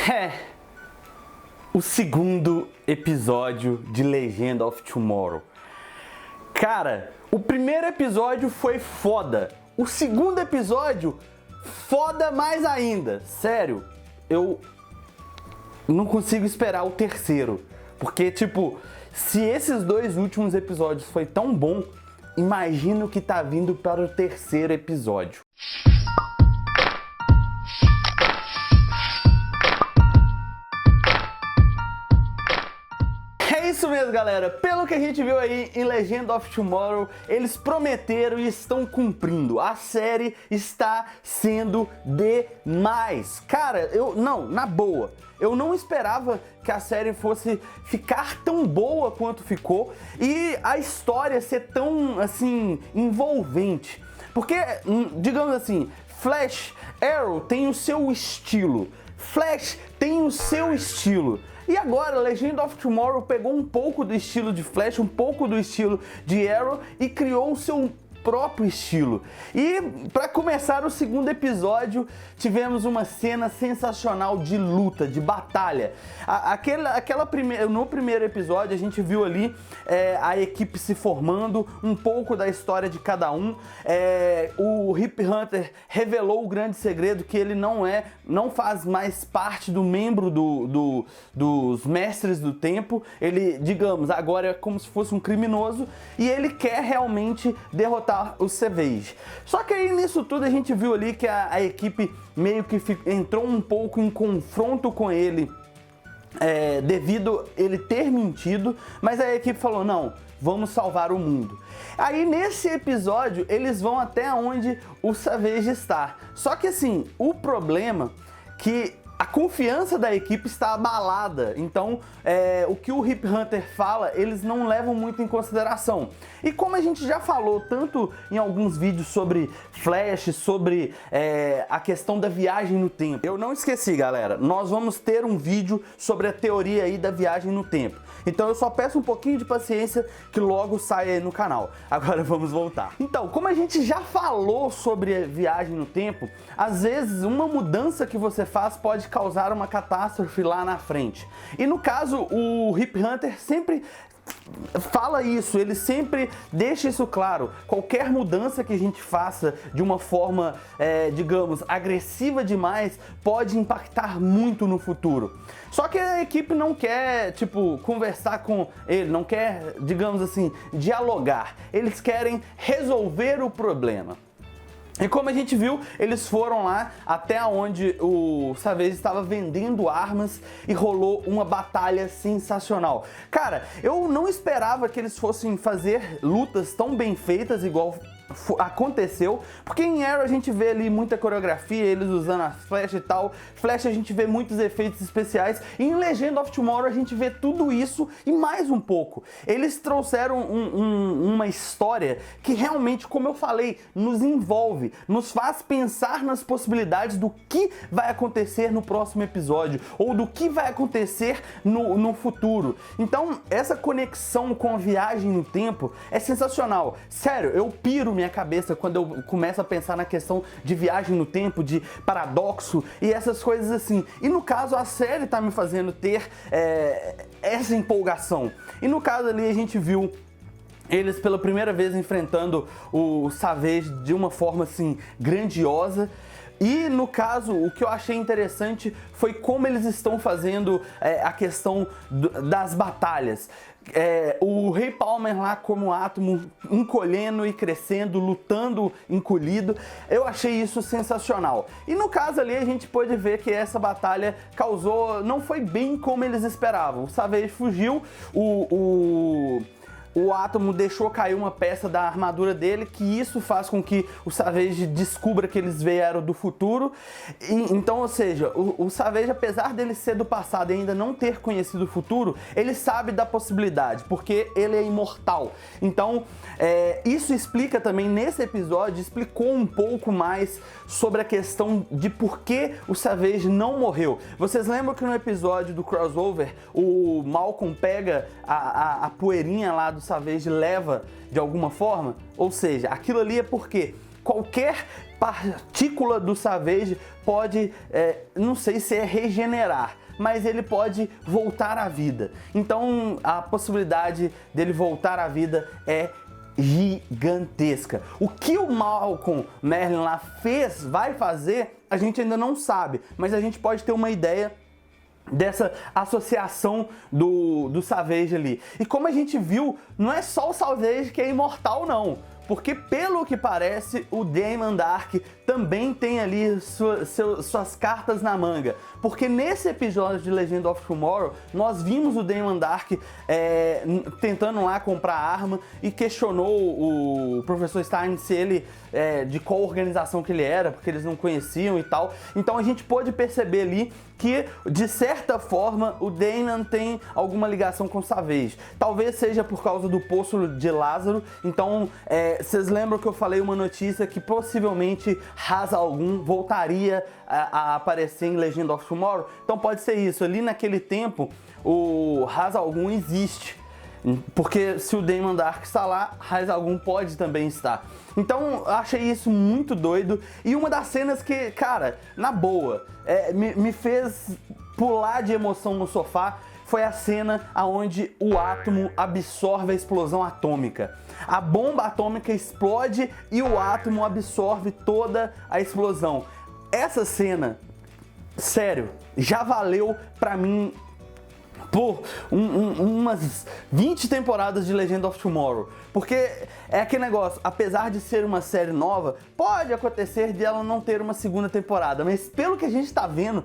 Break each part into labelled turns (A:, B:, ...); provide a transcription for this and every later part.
A: É o segundo episódio de Legend of Tomorrow. Cara, o primeiro episódio foi foda. O segundo episódio, foda mais ainda. Sério, eu não consigo esperar o terceiro. Porque, tipo, se esses dois últimos episódios foi tão bom, imagina o que tá vindo para o terceiro episódio. É isso mesmo, galera. Pelo que a gente viu aí em Legend of Tomorrow, eles prometeram e estão cumprindo. A série está sendo demais. Cara, na boa, eu não esperava que a série fosse ficar tão boa quanto ficou e a história ser tão, assim, envolvente. Porque, digamos assim, Flash, Arrow tem o seu estilo. Flash tem o seu estilo. E agora, Legend of Tomorrow pegou um pouco do estilo de Flash, um pouco do estilo de Arrow e criou o seu próprio estilo. E para começar o segundo episódio, tivemos uma cena sensacional de luta, de batalha. No primeiro episódio a gente viu ali a equipe se formando, um pouco da história de cada um. O Rip Hunter revelou o grande segredo que ele não faz mais parte do membro dos Mestres do Tempo. Ele, digamos, agora é como se fosse um criminoso e ele quer realmente derrotar o Savage. Só que aí nisso tudo a gente viu ali que a equipe meio que entrou um pouco em confronto com ele devido ele ter mentido, mas a equipe falou, não, vamos salvar o mundo. Aí nesse episódio eles vão até onde o Savage está. Só que assim, o problema é que a confiança da equipe está abalada, então o que o Rip Hunter fala, eles não levam muito em consideração. E como a gente já falou tanto em alguns vídeos sobre Flash, sobre a questão da viagem no tempo. Eu não esqueci, galera, nós vamos ter um vídeo sobre a teoria aí da viagem no tempo. Então eu só peço um pouquinho de paciência que logo sai aí no canal. Agora vamos voltar. Então, como a gente já falou sobre a viagem no tempo, às vezes uma mudança que você faz pode causar uma catástrofe lá na frente. E no caso, o Rip Hunter sempre fala isso, ele sempre deixa isso claro. Qualquer mudança que a gente faça de uma forma, digamos, agressiva demais, pode impactar muito no futuro. Só que a equipe não quer, tipo, conversar com ele, não quer, digamos assim, dialogar. Eles querem resolver o problema. E como a gente viu, eles foram lá até onde o Savage estava vendendo armas e rolou uma batalha sensacional. Cara, eu não esperava que eles fossem fazer lutas tão bem feitas igual aconteceu, porque em Arrow a gente vê ali muita coreografia, eles usando as Flash e tal. Flash a gente vê muitos efeitos especiais, e em Legend of Tomorrow a gente vê tudo isso e mais um pouco. Eles trouxeram uma história que realmente, como eu falei, nos envolve, nos faz pensar nas possibilidades do que vai acontecer no próximo episódio, ou do que vai acontecer no futuro. Então essa conexão com a viagem no tempo é sensacional. Sério, eu piro minha cabeça quando eu começo a pensar na questão de viagem no tempo, de paradoxo e essas coisas assim. E no caso, a série tá me fazendo ter essa empolgação. E no caso ali a gente viu eles pela primeira vez enfrentando o Savage de uma forma assim grandiosa. E no caso, o que eu achei interessante foi como eles estão fazendo a questão das batalhas. O Ray Palmer lá como átomo encolhendo e crescendo, lutando encolhido, eu achei isso sensacional. E no caso ali a gente pôde ver que essa batalha não foi bem como eles esperavam. O Savage fugiu, o Átomo deixou cair uma peça da armadura dele, que isso faz com que o Savage descubra que eles vieram do futuro. Então, ou seja, o Savage, apesar dele ser do passado e ainda não ter conhecido o futuro, ele sabe da possibilidade, porque ele é imortal. Então, isso explica também, nesse episódio, explicou um pouco mais sobre a questão de por que o Savage não morreu. Vocês lembram que no episódio do crossover, o Malcolm pega a poeirinha lá do Savage e leva de alguma forma? Ou seja, aquilo ali é porque qualquer partícula do Savage pode, não sei se é regenerar, mas ele pode voltar à vida. Então a possibilidade dele voltar à vida é gigantesca. O que o Malcolm Merlyn lá vai fazer, a gente ainda não sabe, mas a gente pode ter uma ideia dessa associação do Savage ali. E como a gente viu, não é só o Savage que é imortal não, porque pelo que parece o Damon Darhk também tem ali suas cartas na manga, porque nesse episódio de Legend of Tomorrow nós vimos o Damon Darhk tentando lá comprar arma e questionou o professor Stein se ele de qual organização que ele era, porque eles não conheciam e tal. Então a gente pôde perceber ali que, de certa forma, o Damon tem alguma ligação com o Savage. Talvez seja por causa do Poço de Lázaro. Então, vocês lembram que eu falei uma notícia que possivelmente Ra's al Ghul voltaria a aparecer em Legend of Tomorrow? Então pode ser isso. Ali naquele tempo, o Ra's al Ghul existe. Porque se o Damon Darhk está lá, Ra's al Ghul pode também estar. Então, eu achei isso muito doido. E uma das cenas que, cara, na boa, me fez pular de emoção no sofá foi a cena onde o átomo absorve a explosão atômica. A bomba atômica explode e o átomo absorve toda a explosão. Essa cena, sério, já valeu pra mim por umas 20 temporadas de Legend of Tomorrow. Porque é aquele negócio, apesar de ser uma série nova, pode acontecer de ela não ter uma segunda temporada, mas pelo que a gente tá vendo,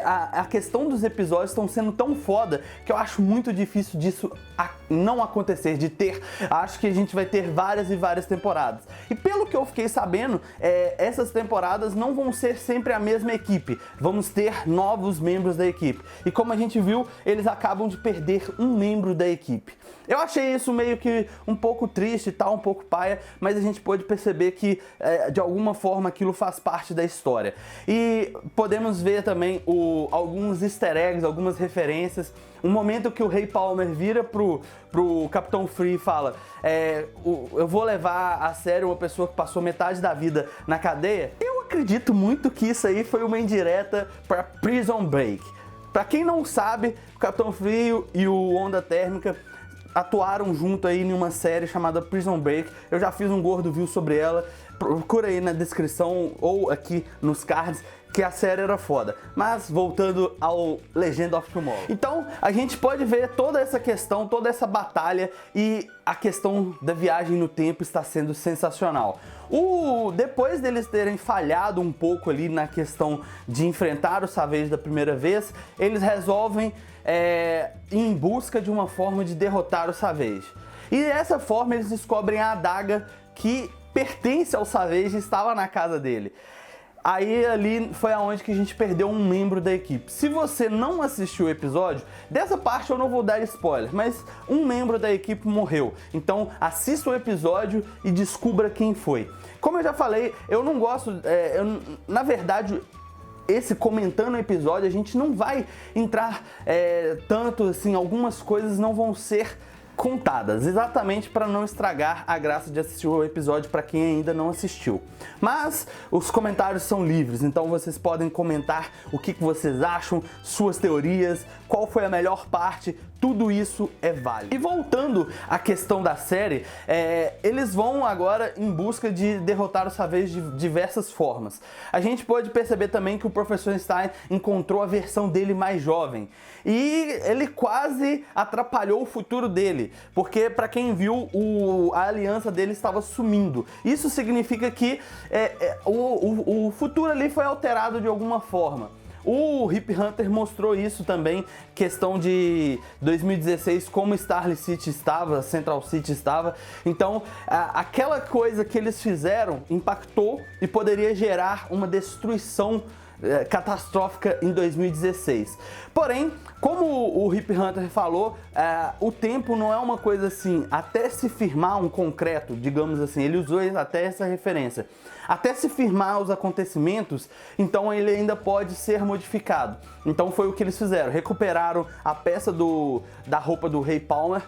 A: a questão dos episódios estão sendo tão foda que eu acho muito difícil disso não acontecer, de ter. Acho que a gente vai ter várias e várias temporadas. E pelo que eu fiquei sabendo, essas temporadas não vão ser sempre a mesma equipe, vamos ter novos membros da equipe. E como a gente viu, eles acabam de perder um membro da equipe. Eu achei isso meio que um pouco triste e tal, um pouco paia, mas a gente pôde perceber que de alguma forma aquilo faz parte da história. E podemos ver também alguns easter eggs, algumas referências. Um momento que o Ray Palmer vira pro Capitão Free e fala: eu vou levar a sério uma pessoa que passou metade da vida na cadeia. Eu acredito muito que isso aí foi uma indireta para Prison Break. Pra quem não sabe, o Capitão Frio e o Onda Térmica atuaram junto aí em uma série chamada Prison Break. Eu já fiz um gordo review sobre ela, procura aí na descrição ou aqui nos cards, que a série era foda. Mas voltando ao Legend of Tomorrow. Então a gente pode ver toda essa questão, toda essa batalha, e a questão da viagem no tempo está sendo sensacional. Depois deles terem falhado um pouco ali na questão de enfrentar o Savage da primeira vez, eles resolvem ir em busca de uma forma de derrotar o Savage. E dessa forma eles descobrem a adaga que pertence ao Savage e estava na casa dele. Aí ali foi aonde que a gente perdeu um membro da equipe. Se você não assistiu o episódio, dessa parte eu não vou dar spoiler, mas um membro da equipe morreu. Então assista o episódio e descubra quem foi. Como eu já falei, eu não gosto, na verdade, esse comentando o episódio, a gente não vai entrar tanto assim, algumas coisas não vão ser contadas, exatamente para não estragar a graça de assistir o episódio para quem ainda não assistiu. Mas os comentários são livres, então vocês podem comentar o que vocês acham, suas teorias, qual foi a melhor parte, tudo isso é válido. E voltando à questão da série, eles vão agora em busca de derrotar o Savage de diversas formas. A gente pode perceber também que o Professor Stein encontrou a versão dele mais jovem e ele quase atrapalhou o futuro dele, porque para quem viu, a aliança dele estava sumindo. Isso significa que o futuro ali foi alterado de alguma forma. O Rip Hunter mostrou isso também, questão de 2016, como Starly City estava, Central City estava. Então, aquela coisa que eles fizeram impactou e poderia gerar uma destruição catastrófica em 2016. Porém, como o Rip Hunter falou, o tempo não é uma coisa assim, até se firmar um concreto, digamos assim, ele usou até essa referência. Até se firmar os acontecimentos, então ele ainda pode ser modificado. Então foi o que eles fizeram, recuperaram a peça da roupa do Ray Palmer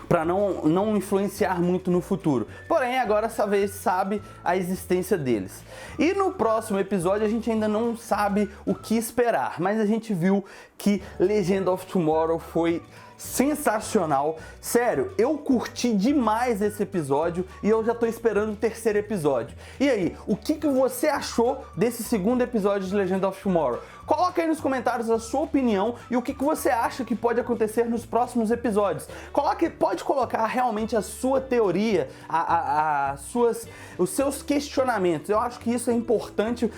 A: para não influenciar muito no futuro. Porém, agora essa vez sabe a existência deles. E no próximo episódio a gente ainda não sabe o que esperar, mas a gente viu que Legend of Tomorrow foi sensacional. Sério, eu curti demais esse episódio e eu já tô esperando o terceiro episódio. E aí, o que você achou desse segundo episódio de Legend of Tomorrow? Coloca aí nos comentários a sua opinião e o que você acha que pode acontecer nos próximos episódios. Pode colocar realmente a sua teoria, os seus questionamentos. Eu acho que isso é importante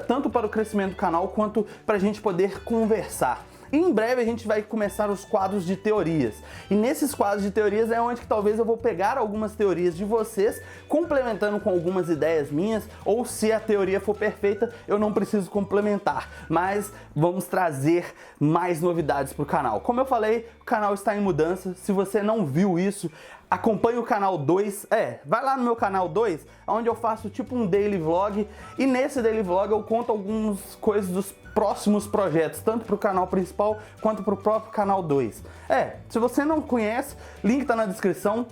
A: tanto para o crescimento do canal quanto para a gente poder conversar. E em breve a gente vai começar os quadros de teorias. E nesses quadros de teorias é onde que talvez eu vou pegar algumas teorias de vocês, complementando com algumas ideias minhas, ou se a teoria for perfeita, eu não preciso complementar. Mas vamos trazer mais novidades para o canal. Como eu falei, o canal está em mudança. Se você não viu isso, acompanhe o canal 2, vai lá no meu canal 2, onde eu faço tipo um daily vlog, e nesse daily vlog eu conto algumas coisas dos próximos projetos, tanto para o canal principal quanto para o próprio canal 2. Se você não conhece, link tá na descrição.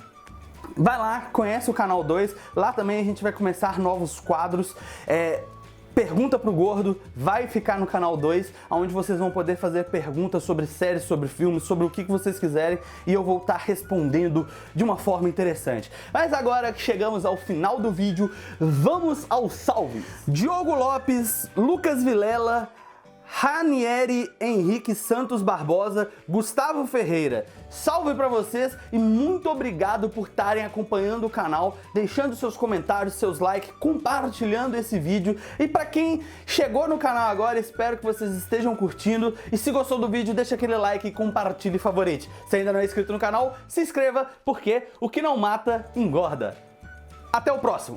A: Vai lá, conhece o canal 2, lá também a gente vai começar novos quadros. Pergunta pro Gordo vai ficar no canal 2, onde vocês vão poder fazer perguntas sobre séries, sobre filmes, sobre o que vocês quiserem, e eu vou estar respondendo de uma forma interessante. Mas agora que chegamos ao final do vídeo, vamos aos salves. Diogo Lopes, Lucas Vilela, Ranieri Henrique Santos Barbosa, Gustavo Ferreira, salve pra vocês e muito obrigado por estarem acompanhando o canal, deixando seus comentários, seus likes, compartilhando esse vídeo. E pra quem chegou no canal agora, espero que vocês estejam curtindo, e se gostou do vídeo, deixa aquele like, compartilhe e favorite. Se ainda não é inscrito no canal, se inscreva, porque o que não mata, engorda. Até o próximo!